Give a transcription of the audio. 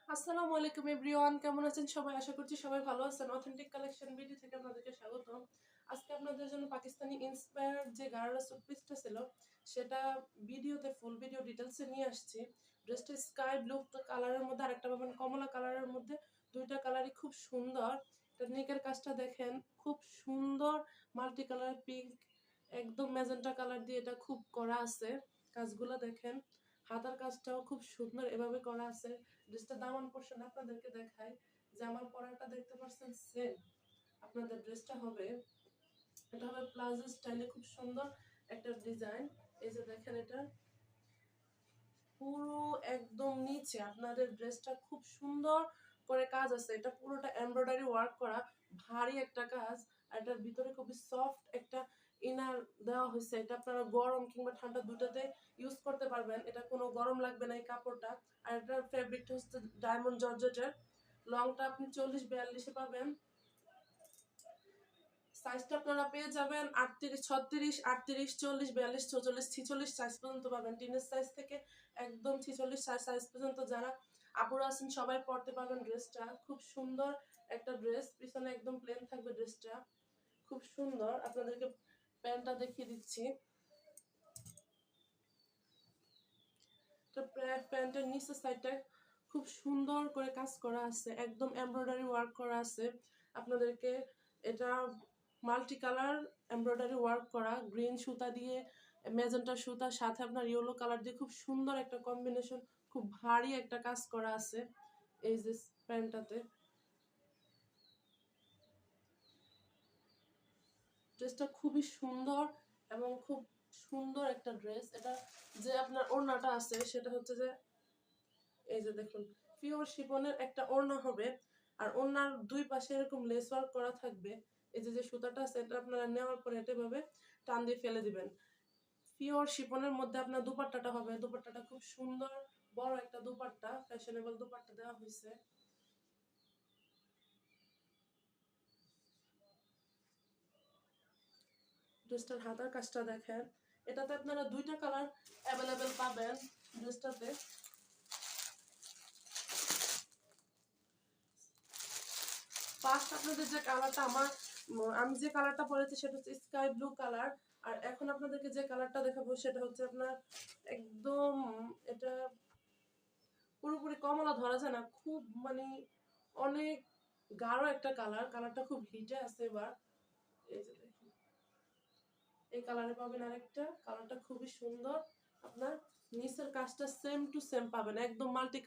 আসসালামু আলাইকুম এভরিওয়ান, কেমন আছেন সবাই? আশা করছি সবাই ভালো আছেন। অথেন্টিক কালেকশন ভিডিও থেকে আপনাদেরকে স্বাগতম। আজকে আপনাদের জন্য পাকিস্তানি ইন্সপায়ার্ড যে গারারা স্যুট পিসটা ছিল সেটা ভিডিওতে ফুল ভিডিও ডিটেইলসে নিয়ে আসছি। ড্রেসটা স্কাই ব্লু কালারের মধ্যে আরেকটা পাবেন কমলা কালারের মধ্যে, দুইটা কালারই খুব সুন্দর। এটা নেকের কাজটা দেখেন, খুব সুন্দর মাল্টি কালার পিঙ্ক, একদম ম্যাজেন্টা কালার দিয়ে এটা খুব করা আছে। কাজগুলো দেখেন, হাতার কাজটাও খুব সুন্দর এভাবে করা আছে। ড্রেসটা দামান পোর্শন আপনাদেরকে দেখাই, যে আমার পরাটা দেখতে পাচ্ছেন সেম আপনাদের ড্রেসটা হবে, এটা হবে প্লাজো স্টাইলে খুব সুন্দর একটা ডিজাইন। এই যে দেখেন, এটা পুরো একদম নিচে আপনাদের ড্রেসটা খুব সুন্দর করে কাজ আছে। এটা পুরোটা এমব্রয়ডারি ওয়ার্ক করা, ভারী একটা কাজ। আর এটার ভিতরে খুবই সফট একটা ইনার দেওয়া হয়েছে। এটা আপনারা গরম কিংবা ঠান্ডা দুটাতে ইউজ করতে পারবেন, এটা কোনো গরম লাগবে না এই কাপড়টা। আর এটার ফেব্রিকটা হচ্ছে ডায়মন্ড জর্জেটের। লংটা আপনি 40-42-এ পাবেন। সাইজটা আপনারা পেয়ে যাবেন 38, 36, 38, 40, 42, 44, 46 সাইজ পর্যন্ত পাবেন। টিনের সাইজ থেকে একদম 46 সাইজ পর্যন্ত যারা আপুরা আছেন সবাই পরতে পারবেন। ড্রেসটা খুব সুন্দর একটা ড্রেস, পিছনে একদম প্লেন থাকবে ড্রেসটা, খুব সুন্দর। আপনাদেরকে প্যান্টটা দেখিয়ে দিচ্ছি। প্যান্টের নিচের সাইডটা খুব সুন্দর করে কাজ করা আছে, একদম এমব্রয়ডারি ওয়ার্ক করা আছে। আপনাদেরকে এটা মাল্টি কালার এমব্রয়ডারি ওয়ার্ক করা, গ্রিন সুতা দিয়ে ম্যাজেন্টা সুতার সাথে আপনার ইয়েলো কালার দিয়ে খুব সুন্দর একটা কম্বিনেশন, খুব ভারী একটা কাজ করা আছে এই যে প্যান্টটাতে। ড্রেসটা খুবই সুন্দর এবং খুব সুন্দর একটা ড্রেস। এটা যে আপনার ওড়নাটা আছে সেটা হচ্ছে যে এই যে দেখুন, পিওর শিফনের একটা ওড়না হবে। আর ওড়নার দুই পাশে এরকম লেস ওয়ার্ক করা থাকবে। এই যে যে সুতাটা আছে এটা আপনারা নেওয়ার পরে এটা ভাবে টান দিয়ে ফেলে দিবেন। পিওর শিফনের মধ্যে আপনার দুপাট্টাটা হবে, দুপাট্টাটা খুব সুন্দর বড় একটা দুপাট্টা, ফ্যাশনেবল দুপাট্টা দেওয়া হয়েছে। ড্রেসটার হাতার কাজটা দেখেন, এটাতে আপনারা দুইটা কালার অ্যাভেলেবেল পাবেন ড্রেসটাতে। ফার্স্ট আপনাদের যে কালারটা আমি যে কালারটা পরেছি সেটা হচ্ছে স্কাই ব্লু কালার। আর এখন আপনাদেরকে যে কালারটা দেখাবো সেটা হচ্ছে আপনার একদম, এটা পুরোপুরি কমলা ধরা যায় না, খুব মানে অনেক গাঢ় একটা কালার। কালারটা খুব হিটে আছে এবার। এই যে দেখুন, এই কালারে পাবেন আরেকটা, কালারটা খুবই সুন্দর। আপনার নিচের কাজটা সেম টু সেম পাবেন, একদম মাল্টি